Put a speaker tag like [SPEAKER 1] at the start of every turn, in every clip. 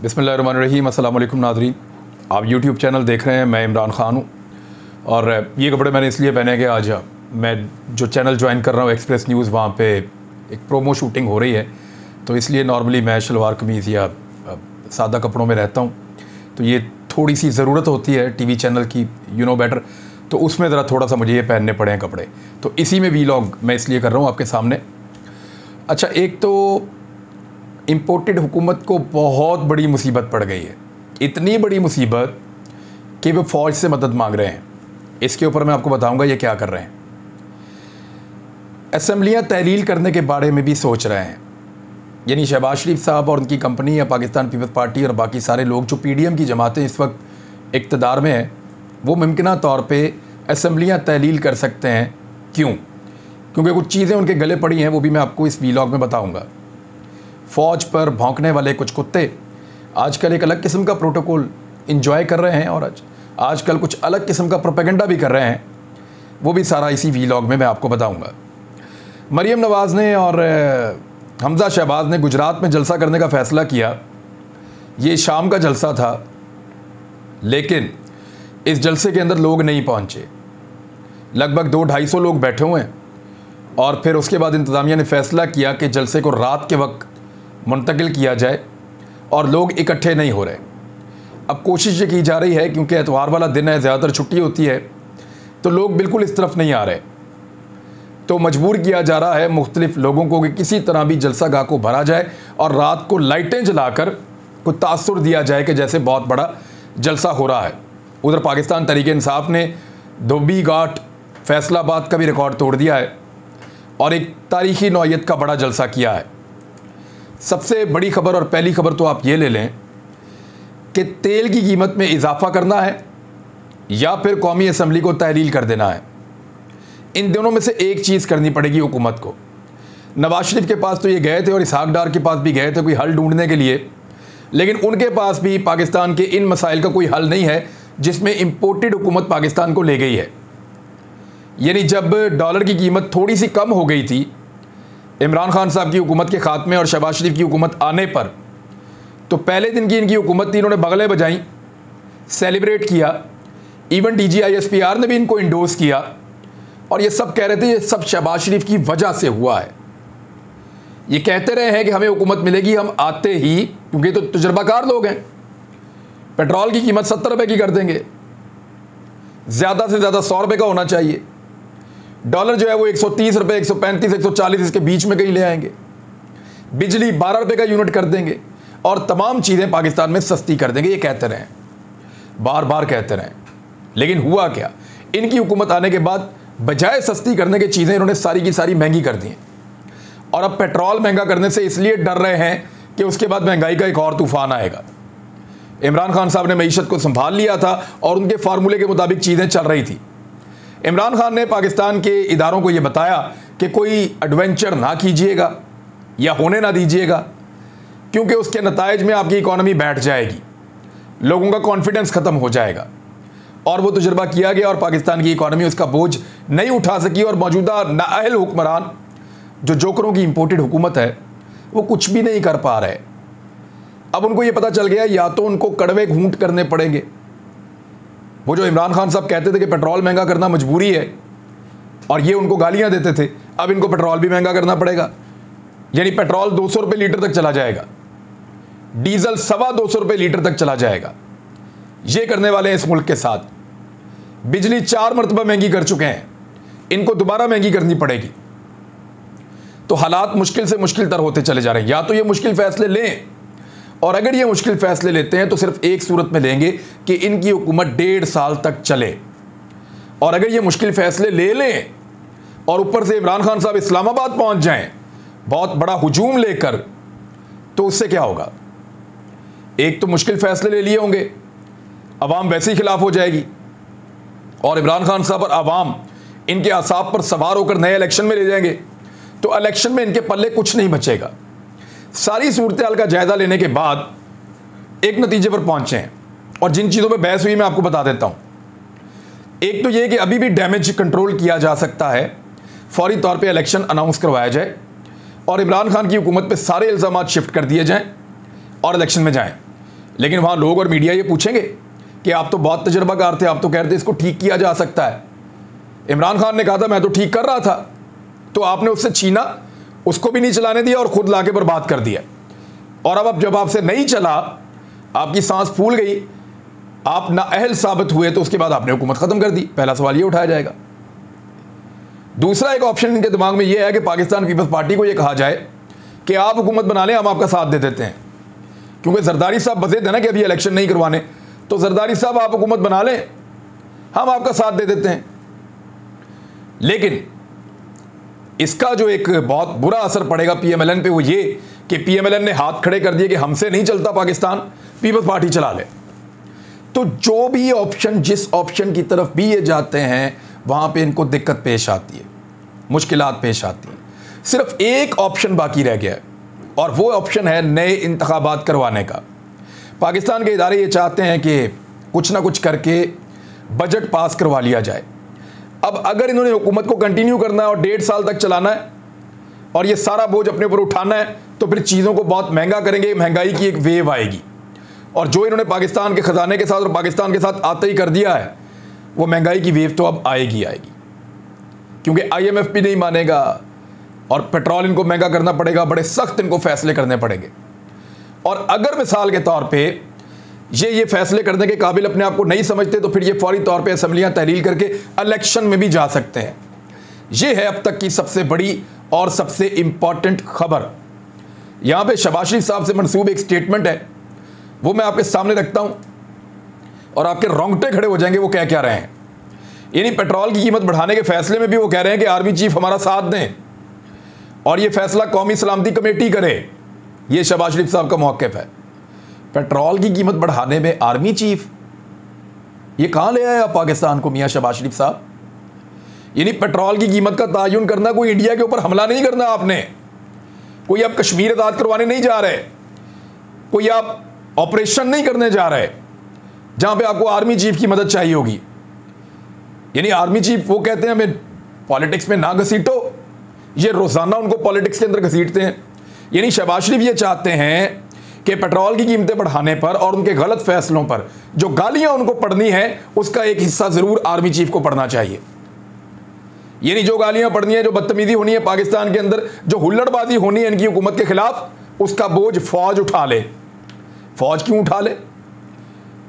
[SPEAKER 1] बिस्मिल्लाहिर्रहमानिर्रहीम। अस्सलाम वालेकुम नाज़रीन, आप यूट्यूब चैनल देख रहे हैं। मैं इमरान ख़ान हूँ और ये कपड़े मैंने इसलिए पहने कि आज मैं जो चैनल ज्वाइन कर रहा हूँ एक्सप्रेस न्यूज़, वहाँ पे एक प्रोमो शूटिंग हो रही है, तो इसलिए नॉर्मली मैं शलवार कमीज़ या सादा कपड़ों में रहता हूँ। तो ये थोड़ी सी ज़रूरत होती है टीवी चैनल की, यू नो बेटर, तो उसमें ज़रा थोड़ा सा मुझे ये पहनने पड़े हैं कपड़े, तो इसी में वीलॉग मैं इसलिए कर रहा हूँ आपके सामने। अच्छा, एक तो इम्पोर्टेड हुकूमत को बहुत बड़ी मुसीबत पड़ गई है, इतनी बड़ी मुसीबत कि वो फ़ौज से मदद मांग रहे हैं। इसके ऊपर मैं आपको बताऊंगा ये क्या कर रहे हैं। असम्बलियाँ तहलील करने के बारे में भी सोच रहे हैं, यानी शहबाज शरीफ साहब और उनकी कंपनी या पाकिस्तान पीपल्स पार्टी और बाकी सारे लोग जो PDM की जमातें इस वक्त इक़्तिदार में हैं, वो मुमकिना तौर पे असम्बलियाँ तहलील कर सकते हैं। क्यों? क्योंकि कुछ चीज़ें उनके गले पड़ी हैं, वो भी मैं आपको इस वीलॉग में बताऊँगा। फ़ौज पर भौंकने वाले कुछ कुत्ते आजकल एक अलग किस्म का प्रोटोकॉल इंजॉय कर रहे हैं और आजकल कुछ अलग किस्म का प्रोपेगेंडा भी कर रहे हैं, वो भी सारा इसी वीलॉग में मैं आपको बताऊंगा। मरीम नवाज़ ने और हमज़ा शहबाज ने गुजरात में जलसा करने का फ़ैसला किया। ये शाम का जलसा था, लेकिन इस जलसे के अंदर लोग नहीं पहुंचे। लगभग 200-250 लोग बैठे हुए हैं और फिर उसके बाद इंतज़ामिया ने फ़ैसला किया कि जलसे को रात के वक्त मुंतकिल किया जाए और लोग इकट्ठे नहीं हो रहे। अब कोशिश ये की जा रही है, क्योंकि एतवार वाला दिन है, ज़्यादातर छुट्टी होती है, तो लोग बिल्कुल इस तरफ नहीं आ रहे, तो मजबूर किया जा रहा है मुख्तलिफ लोगों को कि किसी तरह भी जलसा गाह को भरा जाए और रात को लाइटें जलाकर कुछ तासुर दिया जाए कि जैसे बहुत बड़ा जलसा हो रहा है। उधर पाकिस्तान तहरीक इंसाफ ने धोबी घाट फैसलाबाद का भी रिकॉर्ड तोड़ दिया है और एक तारीखी नौयत का बड़ा जलसा किया है। सबसे बड़ी खबर और पहली खबर तो आप ये ले लें कि तेल की कीमत में इजाफा करना है या फिर कौमी असम्बली को तहलील कर देना है। इन दोनों में से एक चीज़ करनी पड़ेगी हुकूमत को। नवाज शरीफ के पास तो ये गए थे और इसहाक डार के पास भी गए थे कोई हल ढूंढने के लिए, लेकिन उनके पास भी पाकिस्तान के इन मसाइल का कोई हल नहीं है जिसमें इम्पोर्टेड हुकूमत पाकिस्तान को ले गई है। यानी जब डॉलर की कीमत थोड़ी सी कम हो गई थी इमरान खान साहब की हुकूमत के खात्मे और शहबाज शरीफ की हुकूमत आने पर, तो पहले दिन की इनकी हुकूमत थी, इन्होंने बगलें बजाई, सेलिब्रेट किया, इवन DGI SPR ने भी इनको इंडोर्स किया और ये सब कह रहे थे ये सब शहबाज शरीफ की वजह से हुआ है। ये कहते रहे हैं कि हमें हुकूमत मिलेगी हम आते ही, क्योंकि तो तजुर्बाकार लोग हैं। पेट्रोल की कीमत 70 रुपये की कर देंगे, ज़्यादा से ज़्यादा 100 रुपये का होना चाहिए। डॉलर जो है वो 130 रुपये, 135, 140 इसके बीच में कहीं ले आएंगे। बिजली 12 रुपये का यूनिट कर देंगे और तमाम चीज़ें पाकिस्तान में सस्ती कर देंगे। ये कहते रहें, बार बार कहते रहें, लेकिन हुआ क्या? इनकी हुकूमत आने के बाद बजाय सस्ती करने की चीज़ें इन्होंने सारी की सारी महंगी कर दी हैं। और अब पेट्रोल महंगा करने से इसलिए डर रहे हैं कि उसके बाद महंगाई का एक और तूफान आएगा। इमरान खान साहब ने मईशत को संभाल लिया था और उनके फार्मूले के मुताबिक चीज़ें चल रही थी। इमरान खान ने पाकिस्तान के इदारों को यह बताया कि कोई एडवेंचर ना कीजिएगा या होने ना दीजिएगा, क्योंकि उसके नताइज में आपकी इकॉनमी बैठ जाएगी, लोगों का कॉन्फिडेंस ख़त्म हो जाएगा। और वो तजुर्बा किया गया और पाकिस्तान की इकॉनमी उसका बोझ नहीं उठा सकी और मौजूदा नाअहल हुक्मरान जो जोकरों की इम्पोर्टेड हुकूमत है वो कुछ भी नहीं कर पा रहे। अब उनको ये पता चल गया या तो उनको कड़वे घूंट करने पड़ेंगे। वो जो इमरान खान साहब कहते थे कि पेट्रोल महंगा करना मजबूरी है और ये उनको गालियां देते थे, अब इनको पेट्रोल भी महंगा करना पड़ेगा। यानी पेट्रोल 200 रुपये लीटर तक चला जाएगा, डीजल 225 रुपये लीटर तक चला जाएगा। ये करने वाले हैं इस मुल्क के साथ। बिजली 4 मरतबा महंगी कर चुके हैं, इनको दोबारा महंगी करनी पड़ेगी। तो हालात मुश्किल से मुश्किल तर होते चले जा रहे हैं। या तो ये मुश्किल फैसले लें, और अगर ये मुश्किल फैसले लेते हैं तो सिर्फ एक सूरत में लेंगे कि इनकी हुकूमत 1.5 साल तक चले। और अगर ये मुश्किल फैसले ले लें और ऊपर से इमरान खान साहब इस्लामाबाद पहुंच जाएं बहुत बड़ा हुजूम लेकर, तो उससे क्या होगा? एक तो मुश्किल फैसले ले लिए होंगे, अवाम वैसे ही खिलाफ हो जाएगी और इमरान खान साहब और अवाम इनके आसाब पर सवार होकर नए इलेक्शन में ले जाएंगे, तो इलेक्शन में इनके पल्ले कुछ नहीं बचेगा। सारी सूरत हाल का जायजा लेने के बाद एक नतीजे पर पहुंचे हैं और जिन चीज़ों पर बहस हुई मैं आपको बता देता हूं। एक तो यह कि अभी भी डैमेज कंट्रोल किया जा सकता है, फौरी तौर पे इलेक्शन अनाउंस करवाया जाए और इमरान खान की हुकूमत पे सारे इल्ज़ामात शिफ्ट कर दिए जाएं और इलेक्शन में जाएं। लेकिन वहाँ लोग और मीडिया ये पूछेंगे कि आप तो बहुत तजर्बाकार थे, आप तो कह रहे थे इसको ठीक किया जा सकता है। इमरान खान ने कहा था मैं तो ठीक कर रहा था, तो आपने उससे छीना, उसको भी नहीं चलाने दिया और खुद लाके बर्बाद कर दिया। और अब जब आपसे नहीं चला, आपकी सांस फूल गई, आप नाअहल साबित हुए, तो उसके बाद आपने हुकूमत ख़त्म कर दी। पहला सवाल ये उठाया जाएगा। दूसरा एक ऑप्शन इनके दिमाग में ये है कि पाकिस्तान पीपल्स पार्टी को ये कहा जाए कि आप हुकूमत बना लें, हम आपका साथ दे देते हैं। क्योंकि जरदारी साहब बज़ेद है ना कि अभी इलेक्शन नहीं करवाने, तो जरदारी साहब आप हुकूमत बना लें, हम आपका साथ दे देते हैं। लेकिन इसका जो एक बहुत बुरा असर पड़ेगा पीएमएलएन पे वो ये कि पीएमएलएन ने हाथ खड़े कर दिए कि हमसे नहीं चलता पाकिस्तान, पीपल्स पार्टी चला ले। तो जो भी ऑप्शन, जिस ऑप्शन की तरफ भी ये जाते हैं, वहां पे इनको दिक्कत पेश आती है, मुश्किलात पेश आती हैं। सिर्फ एक ऑप्शन बाकी रह गया है और वो ऑप्शन है नए इंतखाबात करवाने का। पाकिस्तान के इदारे ये चाहते हैं कि कुछ ना कुछ करके बजट पास करवा लिया जाए। अब अगर इन्होंने हुकूमत को कंटिन्यू करना है और 1.5 साल तक चलाना है और ये सारा बोझ अपने ऊपर उठाना है, तो फिर चीज़ों को बहुत महंगा करेंगे, महंगाई की एक वेव आएगी। और जो इन्होंने पाकिस्तान के ख़जाने के साथ और पाकिस्तान के साथ आते ही कर दिया है, वो महंगाई की वेव तो अब आएगी। क्योंकि IMF भी नहीं मानेगा और पेट्रोल इनको महंगा करना पड़ेगा, बड़े सख्त इनको फैसले करने पड़ेंगे। और अगर मिसाल के तौर पे ये फैसले करने के काबिल अपने आप को नहीं समझते, तो फिर ये फौरी तौर पे असम्बलियां तहलील करके इलेक्शन में भी जा सकते हैं। ये है अब तक की सबसे बड़ी और सबसे इंपॉर्टेंट खबर। यहां पे शहबाज शरीफ साहब से मंसूब एक स्टेटमेंट है, वो मैं आपके सामने रखता हूं और आपके रोंगटे खड़े हो जाएंगे वो क्या कह रहे हैं। यानी पेट्रोल की कीमत बढ़ाने के फैसले में भी वो कह रहे हैं कि आर्मी चीफ हमारा साथ दें और ये फैसला कौमी सलामती कमेटी करे। ये शहबाज शरीफ साहब का मौक़िफ़ है। पेट्रोल की कीमत बढ़ाने में आर्मी चीफ, ये कहां ले आए आप पाकिस्तान को मियां शहबाज शरीफ साहब। यानी पेट्रोल की कीमत का तयन करना, कोई इंडिया के ऊपर हमला नहीं करना आपने, कोई आप कश्मीर आज़ाद करवाने नहीं जा रहे, कोई आप ऑपरेशन नहीं करने जा रहे जहां पे आपको आर्मी चीफ की मदद चाहिए होगी। यानी आर्मी चीफ वो कहते हैं हमें पॉलिटिक्स में ना घसीटो, ये रोजाना उनको पॉलिटिक्स के अंदर घसीटते हैं। यानी शहबाज शरीफ ये चाहते हैं कि पेट्रोल की कीमतें बढ़ाने पर और उनके गलत फैसलों पर जो गालियां उनको पढ़नी है, उसका एक हिस्सा जरूर आर्मी चीफ को पढ़ना चाहिए। यानी जो गालियां पढ़नी है, जो बदतमीजी होनी है पाकिस्तान के अंदर, जो हुल्लड़बाजी होनी है इनकी हुकूमत के खिलाफ, उसका बोझ फौज उठा ले। फौज क्यों उठा ले?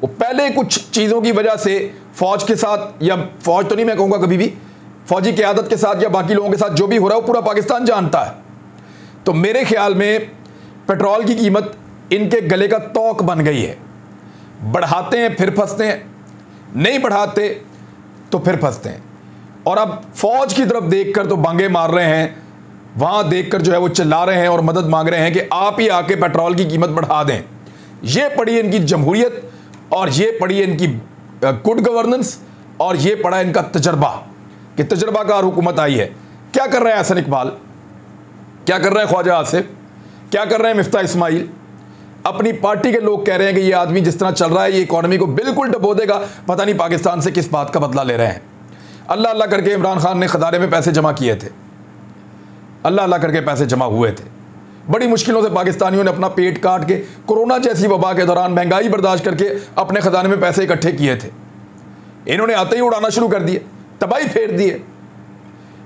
[SPEAKER 1] वो पहले कुछ चीज़ों की वजह से फौज के साथ, या फौज तो नहीं मैं कहूँगा कभी भी, फौजी क़यादत के साथ या बाकी लोगों के साथ जो भी हो रहा है वो पूरा पाकिस्तान जानता है। तो मेरे ख्याल में पेट्रोल की कीमत इनके गले का तौक बन गई है। बढ़ाते हैं फिर फंसते हैं, नहीं बढ़ाते तो फिर फंसते हैं। और अब फौज की तरफ देखकर तो बांगे मार रहे हैं, वहाँ देखकर जो है वो चिल्ला रहे हैं और मदद मांग रहे हैं कि आप ही आके पेट्रोल की कीमत बढ़ा दें। ये पड़ी इनकी जमहूरियत और ये पड़ी इनकी गुड गवर्नेंस और ये पड़ा इनका तजर्बा कि तजर्बाकार हुकूमत आई है। क्या कर रहे हैं हसन इकबाल, क्या कर रहे हैं ख्वाजा आसिफ, क्या कर रहे हैं मिफ्ता इस्माइल। अपनी पार्टी के लोग कह रहे हैं कि ये आदमी जिस तरह चल रहा है ये इकॉनमी को बिल्कुल डबो देगा, पता नहीं पाकिस्तान से किस बात का बदला ले रहे हैं। अल्लाह अल्लाह करके इमरान खान ने खजाने में पैसे जमा किए थे, अल्लाह अल्लाह करके पैसे जमा हुए थे। बड़ी मुश्किलों से पाकिस्तानियों ने अपना पेट काट के कोरोना जैसी वबा के दौरान महंगाई बर्दाश्त करके अपने खजाने में पैसे इकट्ठे किए थे। इन्होंने आते ही उड़ाना शुरू कर दिए, तबाही फेर दिए।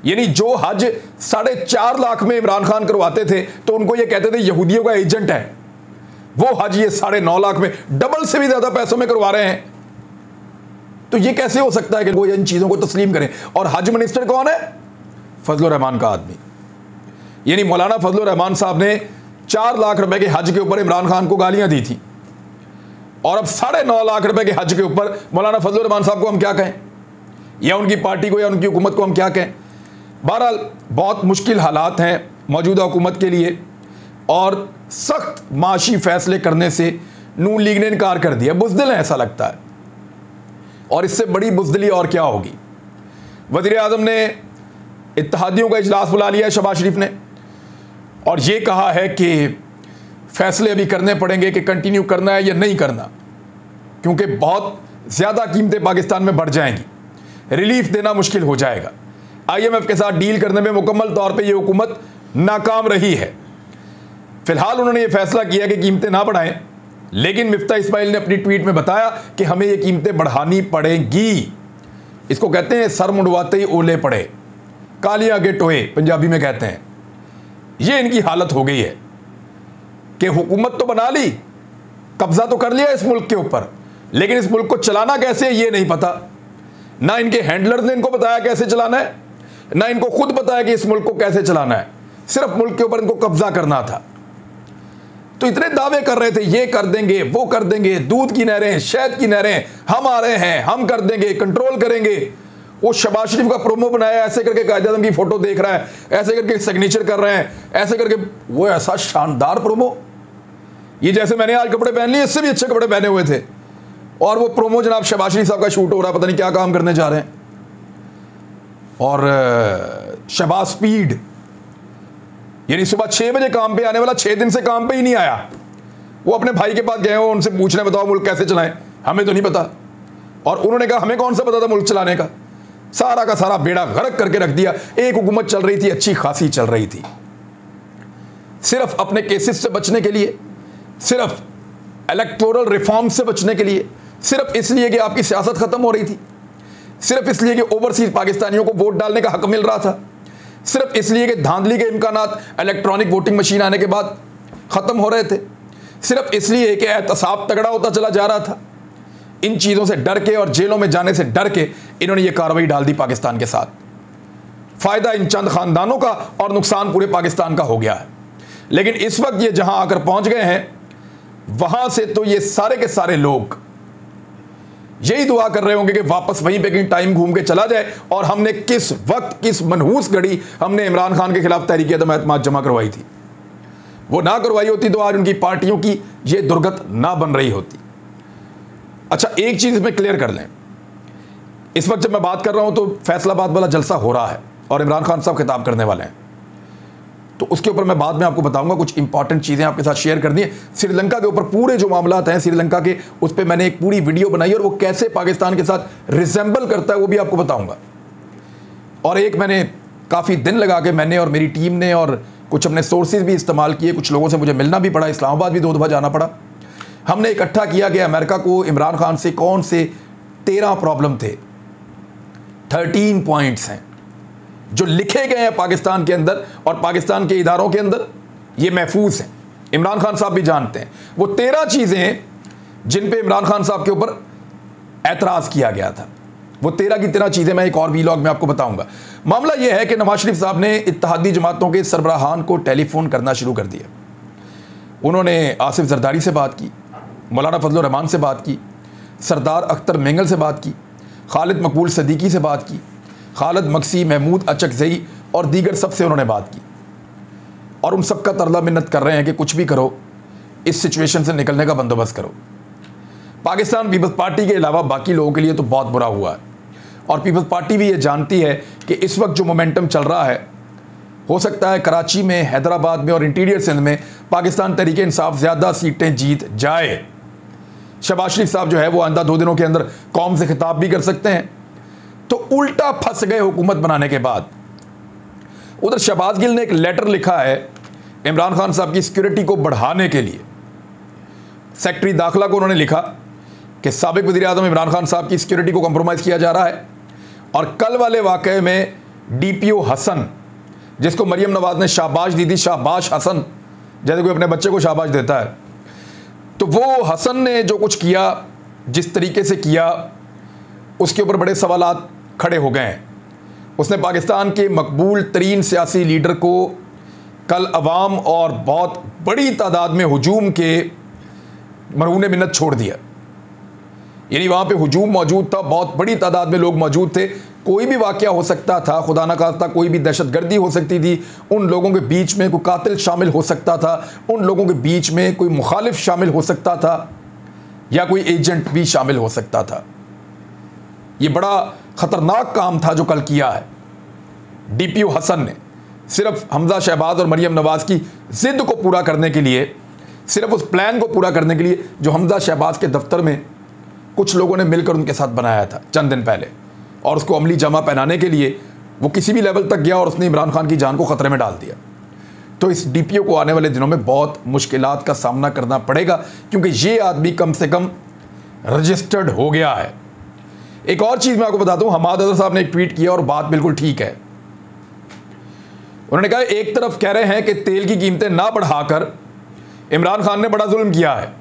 [SPEAKER 1] यानी जो हज 4.5 लाख में इमरान खान करवाते थे तो उनको ये कहते थे यहूदियों का एजेंट है, वो हज ये 9.5 लाख में डबल से भी ज्यादा पैसों में करवा रहे हैं। तो ये कैसे हो सकता है कि वो इन चीजों को तस्लीम करें। और हज मिनिस्टर कौन है? फजलुर रहमान का आदमी। यानी मौलाना फजलुर रहमान साहब ने 4 लाख रुपए के हज के ऊपर इमरान खान को गालियां दी थी और अब 9.5 लाख रुपए के हज के ऊपर मौलाना फजलुर रहमान साहब को हम क्या कहें, या उनकी पार्टी को या उनकी हुकूमत को हम क्या कहें। बहरहाल बहुत मुश्किल हालात हैं मौजूदा हुकूमत के लिए और सख्त माशी फैसले करने से नून लीग ने इनकार कर दिया। बुज़दिल है ऐसा लगता है, और इससे बड़ी बुज़दिली और क्या होगी। वज़ीर आज़म ने इत्तेहादियों का इजलास बुला लिया है शहबाज शरीफ ने, और ये कहा है कि फैसले अभी करने पड़ेंगे कि कंटिन्यू करना है या नहीं करना, क्योंकि बहुत ज़्यादा कीमतें पाकिस्तान में बढ़ जाएंगी, रिलीफ देना मुश्किल हो जाएगा। IMF के साथ डील करने में मुकम्मल तौर पे ये हुकूमत नाकाम रही है। फिलहाल उन्होंने ये फैसला किया कि कीमतें ना बढ़ाएं, लेकिन मिफ्ता इस्माइल ने अपनी ट्वीट में बताया कि हमें ये कीमतें बढ़ानी पड़ेंगी। इसको कहते हैं सर मुंडवाते ही ओले पड़े, कालियां के टोए पंजाबी में कहते हैं। ये इनकी हालत हो गई है कि हुकूमत तो बना ली, कब्जा तो कर लिया इस मुल्क के ऊपर, लेकिन इस मुल्क को चलाना कैसे है ये नहीं पता। ना इनके हैंडलर्स ने इनको बताया कैसे चलाना है, ना इनको खुद बताया कि इस मुल्क को कैसे चलाना है। सिर्फ मुल्क के ऊपर इनको कब्जा करना था। तो इतने दावे कर रहे थे, ये कर देंगे, वो कर देंगे, दूध की नहरें, शहद की नहरें हम आ रहे हैं, हम कर देंगे, कंट्रोल करेंगे। वो शहबाज शरीफ का प्रोमो बनाया, ऐसे करके कायद-ए-आज़म की फोटो देख रहा है, ऐसे करके सिग्नेचर कर रहे हैं, ऐसे करके। वो ऐसा शानदार प्रोमो, ये जैसे मैंने आज कपड़े पहन लिए, इससे भी अच्छे कपड़े पहने हुए थे। और वो प्रोमो जनाब शहबाज शरीफ साहब का शूट हो रहा है, पता नहीं क्या काम करने जा रहे हैं। और शहबाज स्पीड, यानी सुबह 6 बजे काम पे आने वाला 6 दिन से काम पे ही नहीं आया। वो अपने भाई के पास गए हो, उनसे पूछने बताओ मुल्क कैसे चलाएं, हमें तो नहीं पता। और उन्होंने कहा हमें कौन सा पता था मुल्क चलाने का। सारा का सारा बेड़ा गर्क करके रख दिया। एक हुकूमत चल रही थी, अच्छी खासी चल रही थी, सिर्फ अपने केसेस से बचने के लिए, सिर्फ इलेक्टोरल रिफॉर्म से बचने के लिए, सिर्फ इसलिए कि आपकी सियासत खत्म हो रही थी, सिर्फ इसलिए कि ओवरसीज पाकिस्तानियों को वोट डालने का हक मिल रहा था, सिर्फ इसलिए कि धांधली के इम्कानात इलेक्ट्रॉनिक वोटिंग मशीन आने के बाद खत्म हो रहे थे, सिर्फ इसलिए कि एहतसाब तगड़ा होता चला जा रहा था। इन चीज़ों से डर के और जेलों में जाने से डर के इन्होंने ये कार्रवाई डाल दी पाकिस्तान के साथ। फायदा इन चंद खानदानों का और नुकसान पूरे पाकिस्तान का हो गया है। लेकिन इस वक्त ये जहां आकर पहुंच गए हैं, वहां से तो ये सारे के सारे लोग यही दुआ कर रहे होंगे कि वापस वहीं पे कहीं टाइम घूम के चला जाए। और हमने किस वक्त, किस मनहूस घड़ी हमने इमरान खान के खिलाफ तहरीक अदम एतमाद जमा करवाई थी, वो ना करवाई होती तो आज उनकी पार्टियों की ये दुर्गत ना बन रही होती। अच्छा, एक चीज इसमें क्लियर कर लें, इस वक्त जब मैं बात कर रहा हूं तो फैसलाबाद वाला जलसा हो रहा है और इमरान खान साहब खिताब करने वाले हैं, तो उसके ऊपर मैं बाद में आपको बताऊंगा। कुछ इंपॉर्टेंट चीज़ें आपके साथ शेयर करनी है। श्रीलंका के ऊपर पूरे जो मामलात हैं श्रीलंका के, उस पर मैंने एक पूरी वीडियो बनाई और वो कैसे पाकिस्तान के साथ रिजेंबल करता है वो भी आपको बताऊंगा। और एक मैंने काफ़ी दिन लगा के मैंने और मेरी टीम ने और कुछ अपने सोर्सेज भी इस्तेमाल किए, कुछ लोगों से मुझे मिलना भी पड़ा, इस्लामाबाद भी 2 दफ़ा जाना पड़ा। हमने इकट्ठा किया कि अमेरिका को इमरान खान से कौन से 13 प्रॉब्लम थे, 13 पॉइंट्स हैं जो लिखे गए हैं पाकिस्तान के अंदर और पाकिस्तान के इदारों के अंदर, ये महफूज हैं, इमरान खान साहब भी जानते हैं। वो 13 चीज़ें जिन पे इमरान खान साहब के ऊपर एतराज़ किया गया था, वो 13 की 13 चीज़ें मैं एक और वीलॉग में आपको बताऊंगा। मामला यह है कि नवाज शरीफ साहब ने इत्तेहादी जमातों के सरबराहान को टेलीफोन करना शुरू कर दिया। उन्होंने आसिफ जरदारी से बात की, मौलाना फजल रहमान से बात की, सरदार अख्तर मेंगल से बात की, खालिद मकबूल सदीकी से बात की, खालिद मक्सी, महमूद अचकजई और दीगर सबसे उन्होंने बात की। और उन सबका तरला मिन्नत कर रहे हैं कि कुछ भी करो, इस सिचुएशन से निकलने का बंदोबस्त करो। पाकिस्तान पीपल्स पार्टी के अलावा बाकी लोगों के लिए तो बहुत बुरा हुआ है और पीपल्स पार्टी भी ये जानती है कि इस वक्त जो मोमेंटम चल रहा है, हो सकता है कराची में, हैदराबाद में और इंटीरियर सिंध में पाकिस्तान तहरीक इंसाफ ज़्यादा सीटें जीत जाए। शहबाज शरीफ साहब जो है वो आइंदा 2 दिनों के अंदर कौम से खिताब भी कर सकते हैं। तो उल्टा फंस गए हुकूमत बनाने के बाद। उधर शहबाज गिल ने एक लेटर लिखा है इमरान खान साहब की सिक्योरिटी को बढ़ाने के लिए। सेक्रेटरी दाखिला को उन्होंने लिखा कि साबिक वज़ीर-ए-आज़म इमरान खान साहब की सिक्योरिटी को कंप्रोमाइज़ किया जा रहा है। और कल वाले वाक़े में DPO हसन, जिसको मरियम नवाज ने शाबाश दी थी, शाबाश हसन, जैसे कोई अपने बच्चे को शाबाश देता है, तो वो हसन ने जो कुछ किया, जिस तरीके से किया, उसके ऊपर बड़े सवालात खड़े हो गए हैं। उसने पाकिस्तान के मकबूल तरीन सियासी लीडर को कल अवाम और बहुत बड़ी तादाद में हुजूम के मरहून मिन्नत छोड़ दिया। यानी वहाँ पे हुजूम मौजूद था, बहुत बड़ी तादाद में लोग मौजूद थे। कोई भी वाक़या हो सकता था, खुदा न खास्ता कोई भी दहशतगर्दी हो सकती थी, उन लोगों के बीच में कोई कातिल शामिल हो सकता था, उन लोगों के बीच में कोई मुखालिफ शामिल हो सकता था या कोई एजेंट भी शामिल हो सकता था। ये बड़ा ख़तरनाक काम था जो कल किया है DPO हसन ने। सिर्फ हमजा शहबाज और मरियम नवाज़ की ज़िद को पूरा करने के लिए, सिर्फ उस प्लान को पूरा करने के लिए जो हमजा शहबाज के दफ्तर में कुछ लोगों ने मिलकर उनके साथ बनाया था चंद दिन पहले, और उसको अमली जमा पहनाने के लिए वो किसी भी लेवल तक गया और उसने इमरान खान की जान को ख़तरे में डाल दिया। तो इस डीपीओ को आने वाले दिनों में बहुत मुश्किलात का सामना करना पड़ेगा, क्योंकि ये आदमी कम से कम रजिस्टर्ड हो गया है। एक और चीज़ मैं आपको बताता हूँ, हमाद अजहर साहब ने एक ट्वीट किया और बात बिल्कुल ठीक है। उन्होंने कहा एक तरफ कह रहे हैं कि तेल की कीमतें ना बढ़ाकर इमरान खान ने बड़ा जुल्म किया है,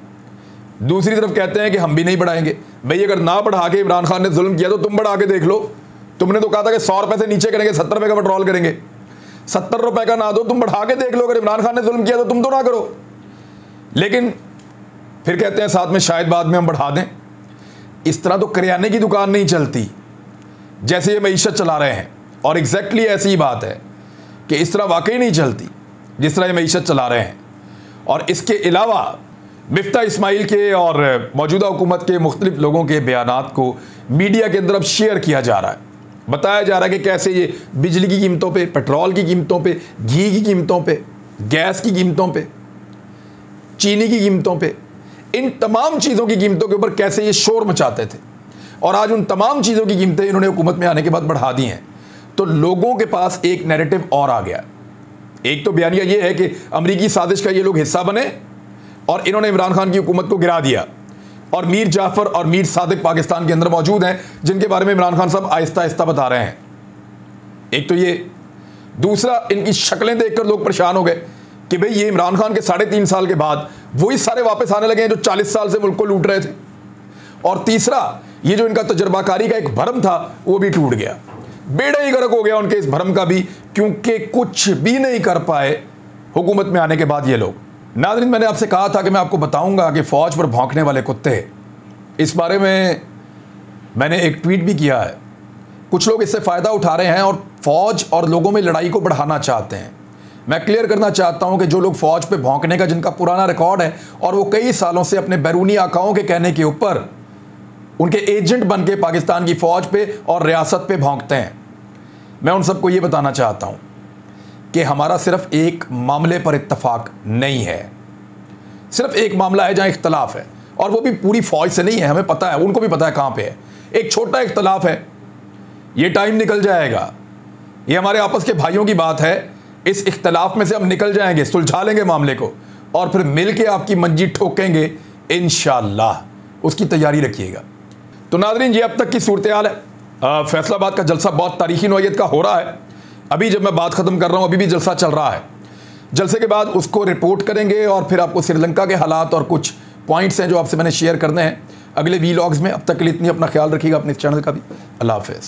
[SPEAKER 1] दूसरी तरफ कहते हैं कि हम भी नहीं बढ़ाएंगे। भाई अगर ना बढ़ा के इमरान खान ने जुल्म किया तो तुम बढ़ा के देख लो। तुमने तो कहा था कि 100 रुपए से नीचे करेंगे, 70 रुपए का पेट्रोल करेंगे। 70 रुपए का ना दो, तुम बढ़ा के देख लो। अगर इमरान खान ने जुल्म किया तो तुम तो ना करो। लेकिन फिर कहते हैं साथ में शायद बाद में हम बढ़ा दें। इस तरह तो करियाने की दुकान नहीं चलती जैसे ये मईशत चला रहे हैं। और एग्जैक्टली ऐसी ही बात है कि इस तरह वाकई नहीं चलती जिस तरह ये मईशत चला रहे हैं। और इसके अलावा मिफ्ता इस्माइल के और मौजूदा हुकूमत के मुख्तलिफ लोगों के बयानात को मीडिया के अंदर अब शेयर किया जा रहा है। बताया जा रहा है कि कैसे ये बिजली की कीमतों पे, पेट्रोल की कीमतों पे, घी की कीमतों पे, गैस की कीमतों पे, चीनी की कीमतों पे, इन तमाम चीज़ों की कीमतों के ऊपर कैसे ये शोर मचाते थे। और आज उन तमाम चीज़ों की कीमतें इन्होंने हुकूमत में आने के बाद बढ़ा दी हैं। तो लोगों के पास एक नैरेटिव और आ गया। एक तो बयानिया ये है कि अमरीकी साजिश का ये लोग हिस्सा बने और इन्होंने इमरान खान की हुकूमत को गिरा दिया। और मीर जाफर और मीर सादिक पाकिस्तान के अंदर मौजूद हैं, जिनके बारे में इमरान खान साहब आहिस्ता आहिस्ता बता रहे हैं। एक तो ये, दूसरा इनकी शक्लें देखकर लोग परेशान हो गए कि भाई ये इमरान खान के 3.5 साल के बाद वही सारे वापस आने लगे हैं जो 40 साल से मुल्क को लूट रहे थे। और तीसरा, ये जो इनका तजर्बाकारी का एक भरम था वो भी टूट गया। बेड़ा ही गर्क हो गया उनके इस भरम का भी, क्योंकि कुछ भी नहीं कर पाए हुकूमत में आने के बाद ये लोग। नाज़रीन, मैंने आपसे कहा था कि मैं आपको बताऊंगा कि फ़ौज पर भौंकने वाले कुत्ते, इस बारे में मैंने एक ट्वीट भी किया है। कुछ लोग इससे फ़ायदा उठा रहे हैं और फ़ौज और लोगों में लड़ाई को बढ़ाना चाहते हैं। मैं क्लियर करना चाहता हूं कि जो लोग फ़ौज पे भौंकने का, जिनका पुराना रिकॉर्ड है और वो कई सालों से अपने बैरूनी आकाओं के कहने के ऊपर उनके एजेंट बन के पाकिस्तान की फ़ौज पे और रियासत पे भौंकते हैं, मैं उन सबको ये बताना चाहता हूँ कि हमारा सिर्फ एक मामले पर इत्तफाक नहीं है। सिर्फ एक मामला है जहाँ इख्तलाफ है, और वो भी पूरी फ़ौज से नहीं है। हमें पता है, उनको भी पता है कहाँ पे है। एक छोटा इख्तलाफ है, ये टाइम निकल जाएगा। ये हमारे आपस के भाइयों की बात है। इस इख्तलाफ में से हम निकल जाएंगे, सुलझा लेंगे मामले को और फिर मिल के आपकी मंजी ठोकेंगे इंशाअल्लाह। उसकी तैयारी रखिएगा। तो नाज़रीन, ये अब तक की सूरत हाल है। फैसलाबाद का जलसा बहुत तारीखी नौइयत का हो रहा है। अभी जब मैं बात ख़त्म कर रहा हूँ अभी भी जलसा चल रहा है। जलसे के बाद उसको रिपोर्ट करेंगे और फिर आपको श्रीलंका के हालात और कुछ पॉइंट्स हैं जो आपसे मैंने शेयर करने हैं अगले वीलॉग्स में। अब तक के लिए इतनी, अपना ख्याल रखिएगा, अपने चैनल का भी। अल्लाह हाफ़िज़।